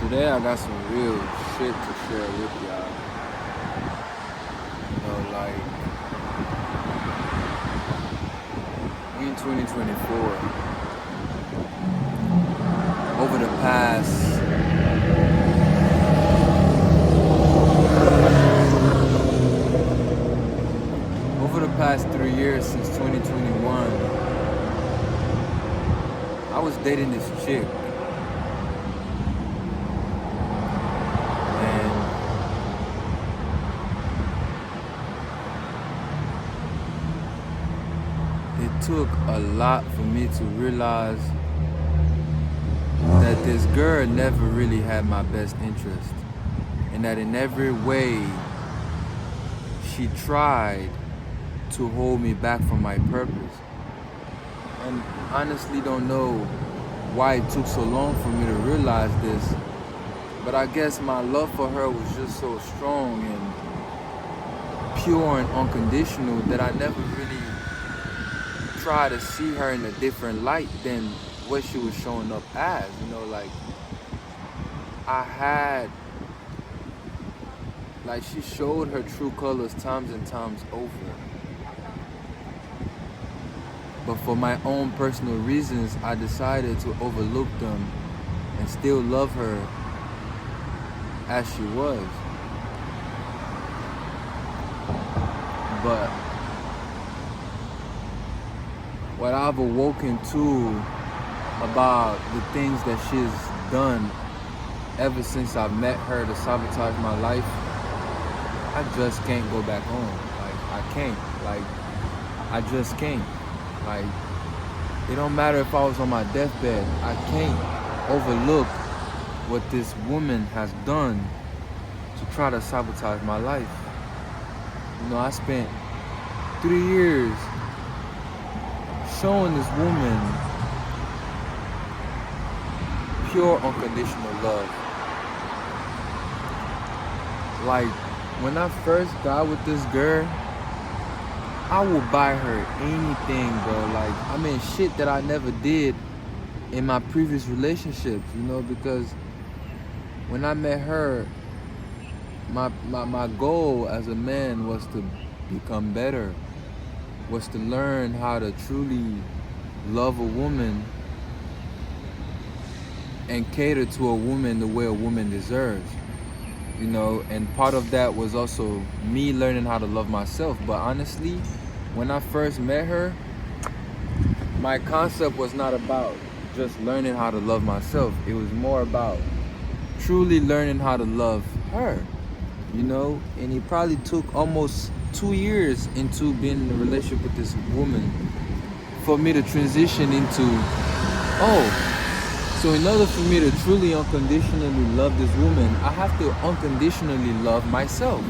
Today I got some real shit to share with y'all. Like we in 2024. Over the past over the past 3 years since 2021, I was dating this chick. And it took a lot for me to realize that this girl never really had my best interest, and that in every way she tried to hold me back from my purpose. And honestly don't know why it took so long for me to realize this, but I guess my love for her was just so strong and pure and unconditional that I never really tried to see her in a different light than what she was showing up as. Like she showed her true colors times and times over. But for my own personal reasons, I decided to overlook them and still love her as she was. But what I've awoken to about the things that she's done ever since I met her to sabotage my life, I just can't go back home. I can't. I just can't. It don't matter if I was on my deathbed, I can't overlook what this woman has done to try to sabotage my life. I spent 3 years showing this woman pure unconditional love. When I first got with this girl, I would buy her anything, bro. Shit that I never did in my previous relationships, because when I met her, my goal as a man was to become better, was to learn how to truly love a woman and cater to a woman the way a woman deserves. And part of that was also me learning how to love myself. But honestly, when I first met her, my concept was not about just learning how to love myself. It was more about truly learning how to love her, and it probably took almost 2 years into being in a relationship with this woman for me to transition into, so in order for me to truly unconditionally love this woman, I have to unconditionally love myself,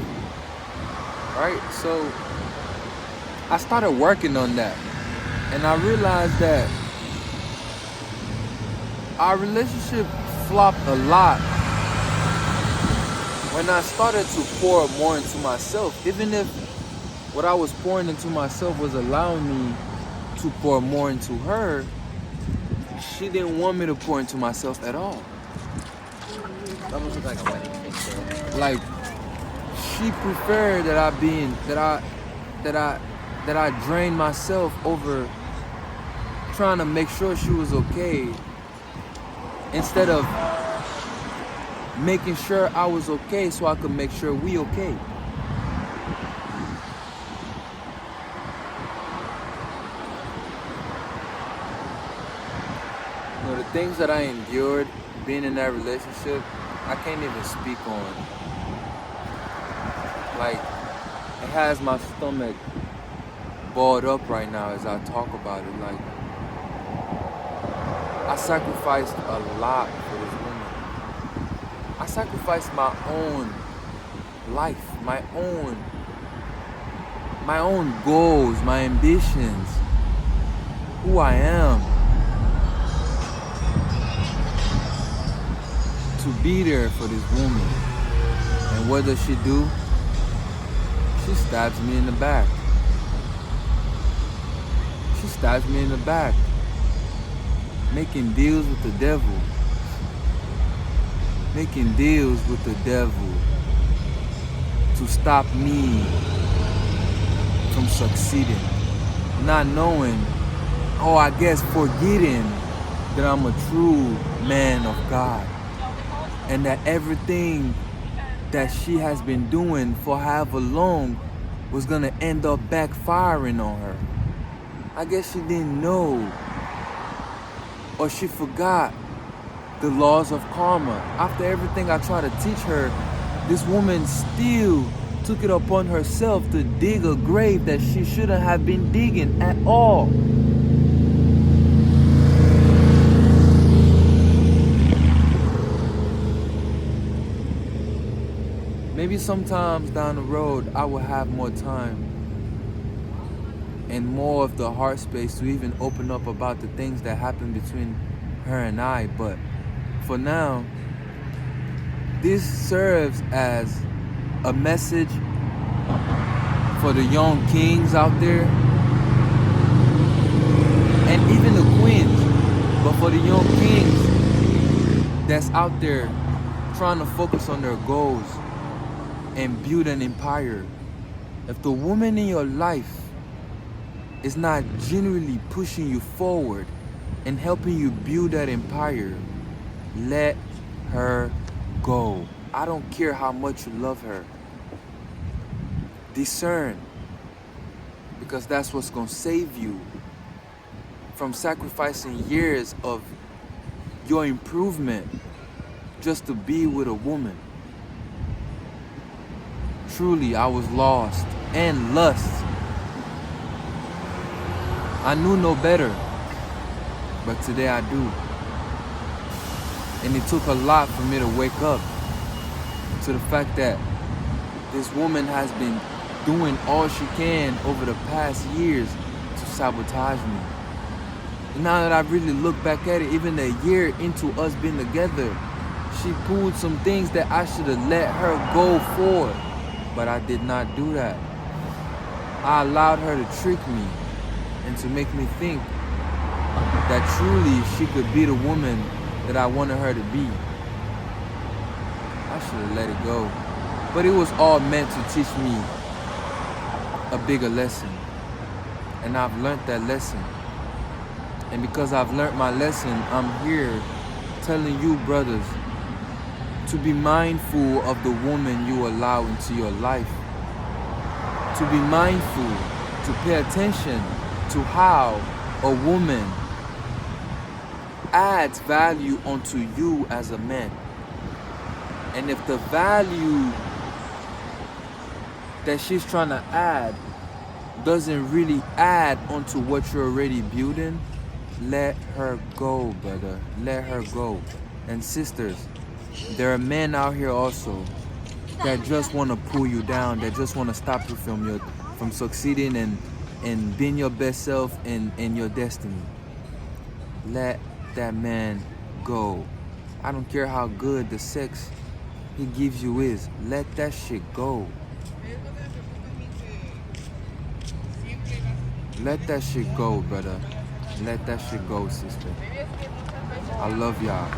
right? So I started working on that, and I realized that our relationship flopped a lot when I started to pour more into myself. Even if what I was pouring into myself was allowing me to pour more into her, she didn't want me to pour into myself at all. It almost looked like a wedding picture. She preferred that I drain myself over trying to make sure she was okay, instead of making sure I was okay so I could make sure we okay. The things that I endured being in that relationship, I can't even speak on. It has my stomach balled up right now as I talk about it. I sacrificed a lot for this woman. I sacrificed my own life, my own goals, my ambitions, who I am, to be there for this woman. And what does she do? She stabs me in the back. She stabs me in the back, making deals with the devil, making deals with the devil to stop me from succeeding. Not knowing, or I guess forgetting that I'm a true man of God. And that everything that she has been doing for however long was gonna end up backfiring on her. I guess she didn't know, or she forgot the laws of karma. After everything I tried to teach her, this woman still took it upon herself to dig a grave that she shouldn't have been digging at all. Maybe sometimes down the road I will have more time and more of the heart space to even open up about the things that happen between her and I, but for now, this serves as a message for the young kings out there, and even the queens, but for the young kings that's out there trying to focus on their goals and build an empire. If the woman in your life is not genuinely pushing you forward and helping you build that empire, let her go. I don't care how much you love her. Discern, because that's what's gonna save you from sacrificing years of your improvement just to be with a woman. Truly, I was lost and lust. I knew no better, but today I do. And it took a lot for me to wake up to the fact that this woman has been doing all she can over the past years to sabotage me. And now that I really look back at it, even a year into us being together, she pulled some things that I should have let her go for. But I did not do that. I allowed her to trick me and to make me think that truly she could be the woman that I wanted her to be. I should have let it go. But it was all meant to teach me a bigger lesson. And I've learned that lesson. And because I've learned my lesson, I'm here telling you, brothers, to be mindful of the woman you allow into your life. To be mindful, to pay attention to how a woman adds value onto you as a man. And if the value that she's trying to add doesn't really add onto what you're already building, let her go, brother. Let her go. And sisters, there are men out here also that just want to pull you down, that just want to stop you from succeeding and being your best self and your destiny. Let that man go. I don't care how good the sex he gives you is. Let that shit go. Let that shit go, brother. Let that shit go, sister. I love y'all.